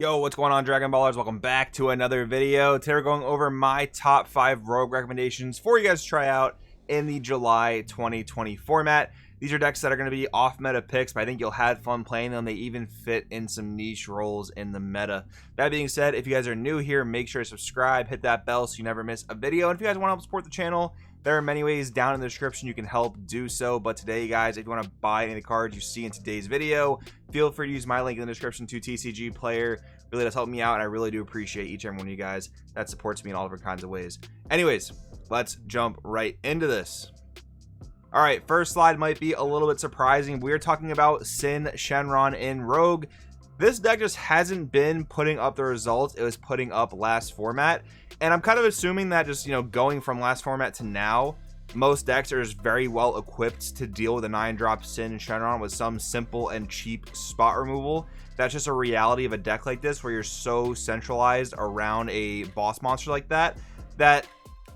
Yo, what's going on, Dragon Ballers? Welcome back to another video. Today we're going over my top 5 rogue recommendations for you guys to try out in the July 2020 format. These are decks that are going to be off-meta picks, but I think you'll have fun playing them. They even fit in some niche roles in the meta. That being said, if you guys are new here, make sure to subscribe, hit that bell so you never miss a video. And if you guys want to help support the channel, there are many ways down in the description you can help do so. But today, guys, if you want to buy any of the cards you see in today's video, feel free to use my link in the description to TCG Player. Really does help me out, and I really do appreciate each and every one of you guys that supports me in all different kinds of ways. Anyways, let's jump right into this. All right, first slide might be a little bit surprising. We're talking about Sin Shenron in Rogue. This deck just hasn't been putting up the results it was putting up last format, and I'm kind of assuming that just, going from last format to now, most decks are just very well equipped to deal with a 9-drop Sin Shenron with some simple and cheap spot removal. That's just a reality of a deck like this, where you're so centralized around a boss monster like that, that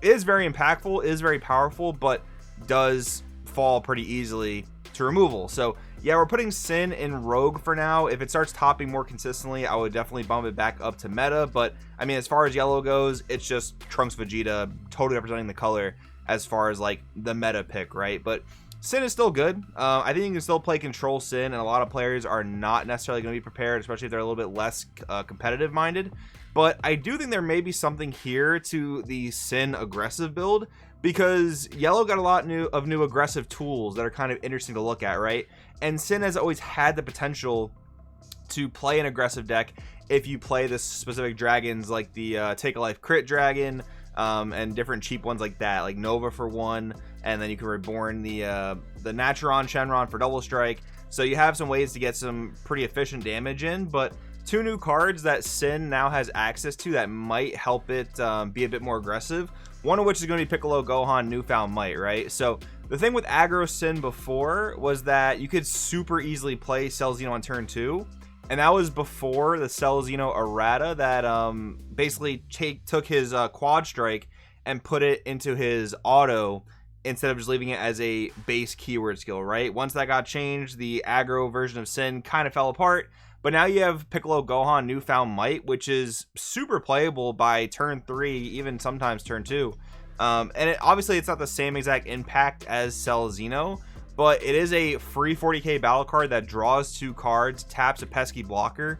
is very impactful, is very powerful, but does fall pretty easily to removal. So yeah, we're putting Sin in Rogue for now. If it starts topping more consistently, I would definitely bump it back up to meta. But I mean, as far as yellow goes, it's just Trunks Vegeta totally representing the color as far as like the meta pick, right? But Sin is still good. I think you can still play Control Sin, and a lot of players are not necessarily going to be prepared, especially if they're a little bit less competitive minded. But I do think there may be something here to the Sin aggressive build, because yellow got a lot of new aggressive tools that are kind of interesting to look at, right? And Sin has always had the potential to play an aggressive deck if you play the specific dragons, like the Take a Life Crit Dragon, and different cheap ones like that, like Nova for 1, and then you can reborn the Naturon Shenron for double strike. So you have some ways to get some pretty efficient damage in, but 2 new cards that Sin now has access to that might help it be a bit more aggressive. One of which is going to be Piccolo Gohan Newfound Might, right? So the thing with aggro Sin before was that you could super easily play Cell Xeno on turn 2. And that was before the Cell Xeno errata that basically took his quad strike and put it into his auto instead of just leaving it as a base keyword skill, right? Once that got changed, the aggro version of Sin kind of fell apart. But now you have Piccolo Gohan Newfound Might, which is super playable by turn 3, even sometimes turn 2. And obviously it's not the same exact impact as Cell Xeno, but it is a free 40k battle card that draws 2 cards, taps a pesky blocker,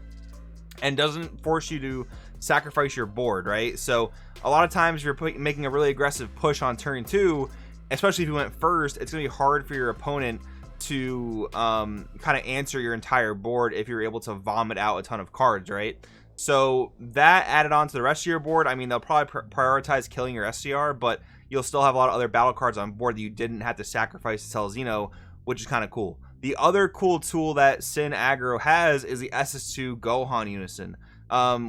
and doesn't force you to sacrifice your board, right? So a lot of times if you're making a really aggressive push on turn 2, especially if you went first, it's going to be hard for your opponent to kind of answer your entire board if you're able to vomit out a ton of cards, right? So that added on to the rest of your board, I mean, they'll probably prioritize killing your SCR, but you'll still have a lot of other battle cards on board that you didn't have to sacrifice to Cell Xeno, which is kind of cool. The other cool tool that Sin aggro has is the SS2 Gohan Unison.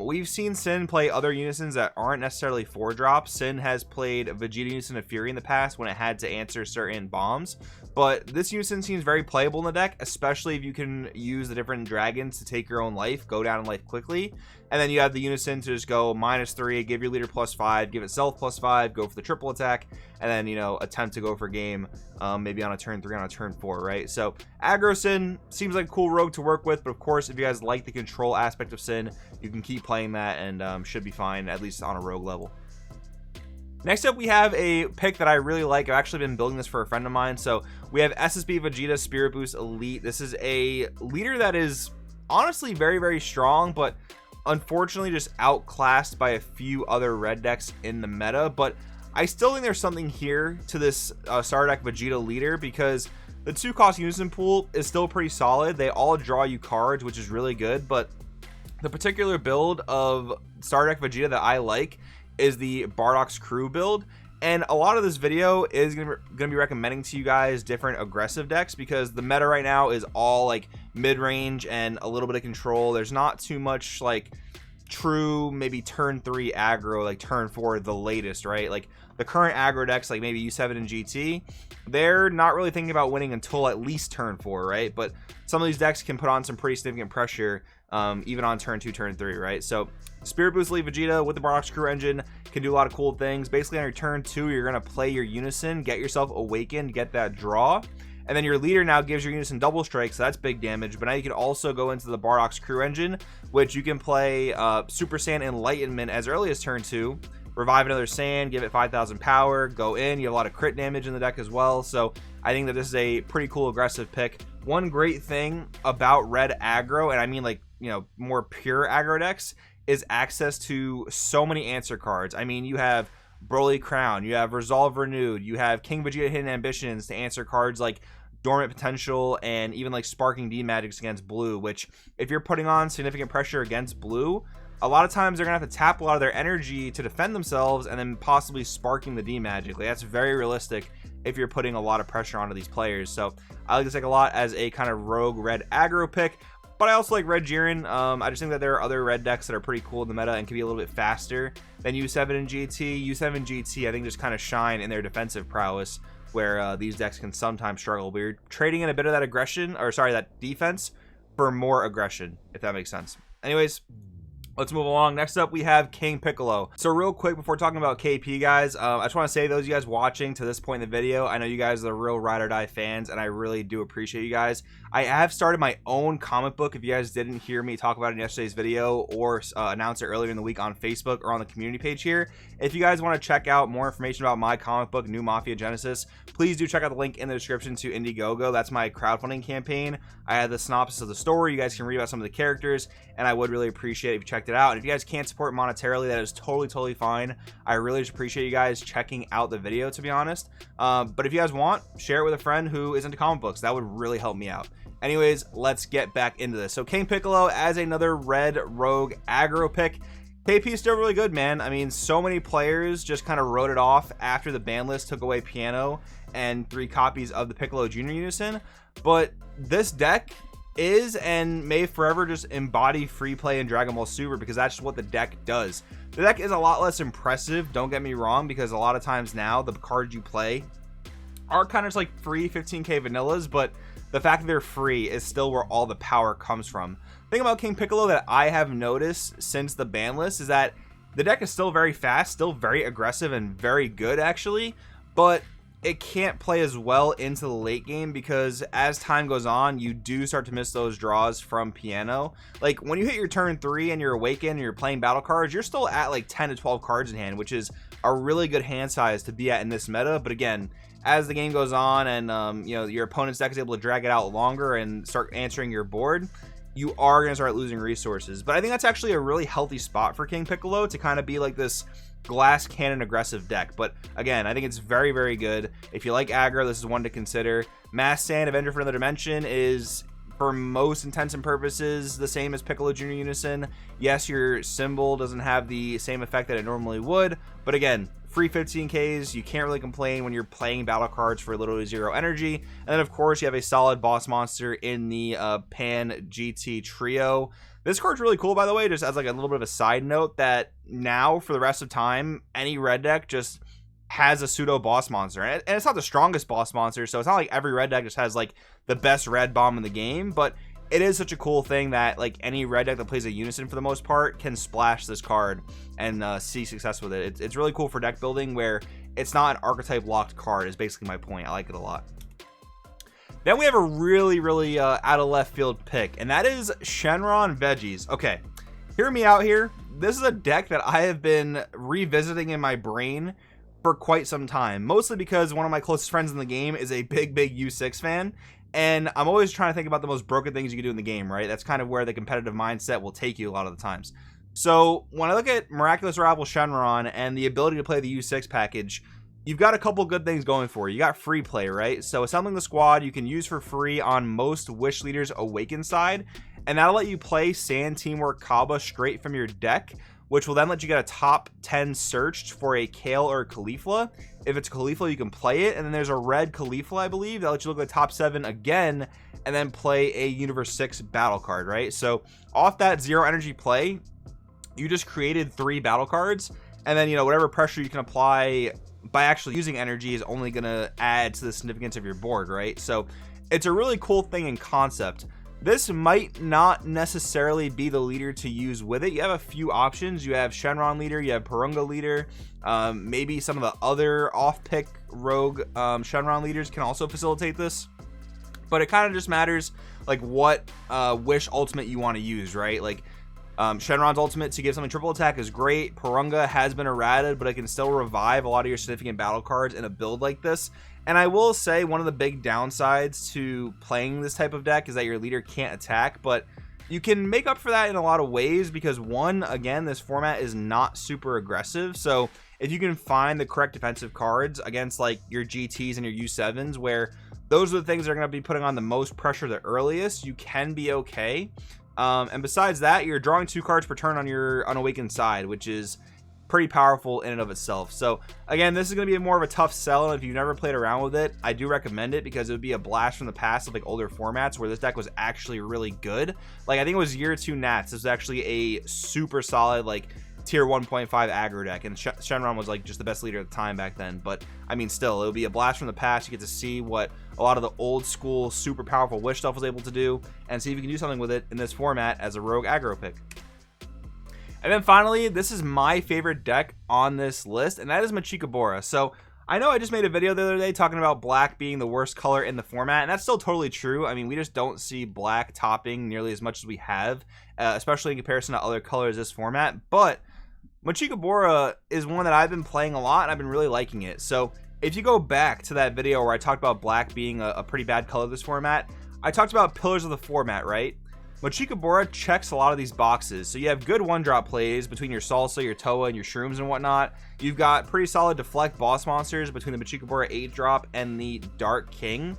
We've seen Sin play other unisons that aren't necessarily 4-drops. Sin has played Vegeta Unison of Fury in the past when it had to answer certain bombs, but this unison seems very playable in the deck, especially if you can use the different dragons to take your own life, go down in life quickly. And then you have the unison to just go -3, give your leader +5, give itself +5, go for the triple attack, and then attempt to go for game, maybe on a turn 3, on a turn 4, right? So aggro Sin seems like a cool rogue to work with, but of course if you guys like the control aspect of Sin, you can keep playing that and should be fine, at least on a rogue level. Next up, we have a pick that I really like. I've actually been building this for a friend of mine. So we have SSB Vegeta Spirit Boost Elite. This is a leader that is honestly very, very strong, but unfortunately just outclassed by a few other red decks in the meta. But I still think there's something here to this starter deck Vegeta leader, because the 2-cost unison pool is still pretty solid. They all draw you cards, which is really good, but the particular build of starter deck Vegeta that I like is the Bardock's Crew build, and a lot of this video is gonna be recommending to you guys different aggressive decks, because the meta right now is all like mid-range and a little bit of control. There's not too much like true maybe turn 3 aggro, like turn 4 the latest, right? Like the current aggro decks, like maybe U7 and GT, they're not really thinking about winning until at least turn 4, right? But some of these decks can put on some pretty significant pressure even on turn 2, turn 3, right? So Spirit Boost Elite Vegeta with the Bardock's Crew engine can do a lot of cool things. Basically on your turn 2, you're going to play your unison, get yourself awakened, get that draw, And then your leader now gives your unison double strike, so that's big damage. But now you can also go into the Bardock's Crew Engine, which you can play Super Saiyan Enlightenment as early as turn 2, revive another Saiyan, give it 5,000 power, go in. You have a lot of crit damage in the deck as well, so I think that this is a pretty cool aggressive pick. One great thing about red aggro, and I mean like, you know, more pure aggro decks, is access to so many answer cards. I mean, you have Broly Crown, you have Resolve Renewed, you have King Vegeta Hidden Ambitions to answer cards like Dormant Potential and even like Sparking D Magics against blue, which if you're putting on significant pressure against blue, a lot of times they're gonna have to tap a lot of their energy to defend themselves and then possibly sparking the D Magic. Like, that's very realistic if you're putting a lot of pressure onto these players. So I like this deck a lot as a kind of rogue red aggro pick. But I also like Red Jiren. I just think that there are other red decks that are pretty cool in the meta and can be a little bit faster than U7 and GT. U7 and GT, I think, just kind of shine in their defensive prowess, where these decks can sometimes struggle. But you're trading in a bit of that aggression, or sorry, that defense for more aggression, if that makes sense. Anyways, let's move along. Next up, we have King Piccolo. So real quick, before talking about KP, guys, I just want to say, those of you guys watching to this point in the video, I know you guys are real ride or die fans, and I really do appreciate you guys. I have started my own comic book. If you guys didn't hear me talk about it in yesterday's video or announce it earlier in the week on Facebook or on the community page here, if you guys want to check out more information about my comic book, New Mafia Genesis, please do check out the link in the description to Indiegogo. That's my crowdfunding campaign. I had the synopsis of the story. You guys can read about some of the characters, and I would really appreciate it if you checked it out. And if you guys can't support monetarily, that is totally fine. I really just appreciate you guys checking out the video, to be honest. But if you guys want, share it with a friend who is into comic books. That would really help me out. Anyways, let's get back into this. So King Piccolo as another red rogue aggro pick. KP is still really good, man. I mean, so many players just kind of wrote it off after the ban list took away Piano and 3 copies of the Piccolo Junior Unison. But this deck is and may forever just embody free play in Dragon Ball Super, because that's just what the deck does. The deck is a lot less impressive, don't get me wrong, because a lot of times now the cards you play are kind of just like free 15k vanillas, but the fact that they're free is still where all the power comes from. The thing about King Piccolo that I have noticed since the ban list is that the deck is still very fast, still very aggressive, and very good actually, but it can't play as well into the late game, because as time goes on, you do start to miss those draws from Piano. Like, when you hit your turn 3 and you're awakened and you're playing battle cards, you're still at like 10 to 12 cards in hand, which is a really good hand size to be at in this meta. But again, as the game goes on and you know, your opponent's deck is able to drag it out longer and start answering your board, you are going to start losing resources. But I think that's actually a really healthy spot for King Piccolo, to kind of be like this glass cannon aggressive deck. But again, I think it's very good. If you like aggro, this is one to consider. Mass Sand Avenger for Another Dimension is, for most intents and purposes, the same as Piccolo Junior Unison. Yes, your symbol doesn't have the same effect that it normally would, but again, free 15Ks, you can't really complain when you're playing battle cards for literally 0 energy. And then of course you have a solid boss monster in the Pan GT Trio. This card's really cool, by the way, just as like a little bit of a side note, that now for the rest of time, any red deck just has a pseudo boss monster, and it's not the strongest boss monster, so it's not like every red deck just has like the best red bomb in the game, but it is such a cool thing that like any red deck that plays a unison for the most part can splash this card and see success with it. It's really cool for deck building where it's not an archetype locked card, is basically my point. I like it a lot. Then we have a really out of left field pick, and that is Shenron Veggies. Okay, hear me out here. This is a deck that I have been revisiting in my brain for quite some time, mostly because one of my closest friends in the game is a big U6 fan, and I'm always trying to think about the most broken things you can do in the game, right? That's kind of where the competitive mindset will take you a lot of the times. So when I look at Miraculous Rival Shenron and the ability to play the U6 package, you've got a couple good things going for you. You got free play, right? So assembling the squad you can use for free on most Wish Leaders Awaken side, and that'll let you play Sand Teamwork Kaba straight from your deck, which will then let you get a top 10 searched for a Kale or a Caulifla. If it's a Caulifla, you can play it, and then there's a red Caulifla, I believe, that lets you look at the top 7 again, and then play a Universe 6 battle card, right? So off that 0 energy play, you just created 3 battle cards, and then, you know, whatever pressure you can apply by actually using energy is only going to add to the significance of your board, right? So it's a really cool thing in concept. This might not necessarily be the leader to use with it. You have a few options. You have Shenron leader, you have Porunga leader, maybe some of the other off-pick rogue Shenron leaders can also facilitate this. But it kind of just matters like what Wish ultimate you want to use, right? Like Shenron's ultimate to give something triple attack is great. Purunga has been errated, but it can still revive a lot of your significant battle cards in a build like this. And I will say one of the big downsides to playing this type of deck is that your leader can't attack, but you can make up for that in a lot of ways because one, again, this format is not super aggressive. So if you can find the correct defensive cards against like your GTs and your U7s, where those are the things that are going to be putting on the most pressure the earliest, you can be okay. And besides that, you're drawing 2 cards per turn on your unawakened side, which is pretty powerful in and of itself. So again, this is going to be more of a tough sell, and if you've never played around with it, I do recommend it because it would be a blast from the past of like older formats where this deck was actually really good. Like I think it was year 2 Nats, this was actually a super solid like tier 1.5 aggro deck, and Shenron was like just the best leader at the time back then. But I mean, still, it would be a blast from the past. You get to see what a lot of the old school super powerful Wish stuff was able to do and see if you can do something with it in this format as a rogue aggro pick. And then finally, this is my favorite deck on this list, and that is Machikabora. So I know I just made a video the other day talking about black being the worst color in the format, and that's still totally true. I mean, we just don't see black topping nearly as much as we have, especially in comparison to other colors this format. But Machikabora is one that I've been playing a lot, and I've been really liking it. So if you go back to that video where I talked about black being a pretty bad color this format, I talked about pillars of the format, right? Machikabora checks a lot of these boxes. So you have good 1-drop plays between your Salsa, your Toa, and your Shrooms and whatnot. You've got pretty solid deflect boss monsters between the Machikabora 8-drop and the Dark King.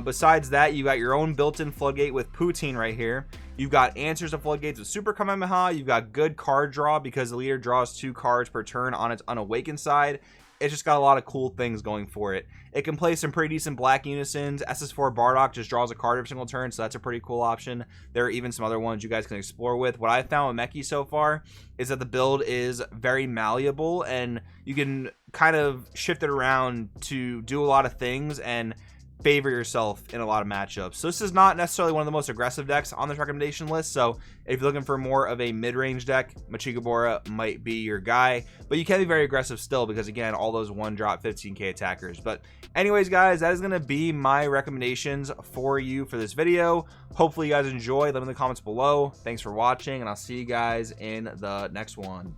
Besides that, you got your own built-in Floodgate with Poutine right here. You've got answers to Floodgates with Super Kamehameha. You've got good card draw because the leader draws 2 cards per turn on its unawakened side. It's just got a lot of cool things going for it. It can play some pretty decent black unisons. SS4 Bardock just draws a card every single turn, so that's a pretty cool option. There are even some other ones you guys can explore with. What I've found with Meki so far is that the build is very malleable, and you can kind of shift it around to do a lot of things and favor yourself in a lot of matchups. So this is not necessarily one of the most aggressive decks on this recommendation list, so if you're looking for more of a mid-range deck, Machikabora might be your guy, but you can be very aggressive still because again, all those 1-drop 15k attackers. But anyways guys, that is going to be my recommendations for you for this video. Hopefully you guys enjoy. Let me know in the comments below. Thanks for watching, and I'll see you guys in the next one.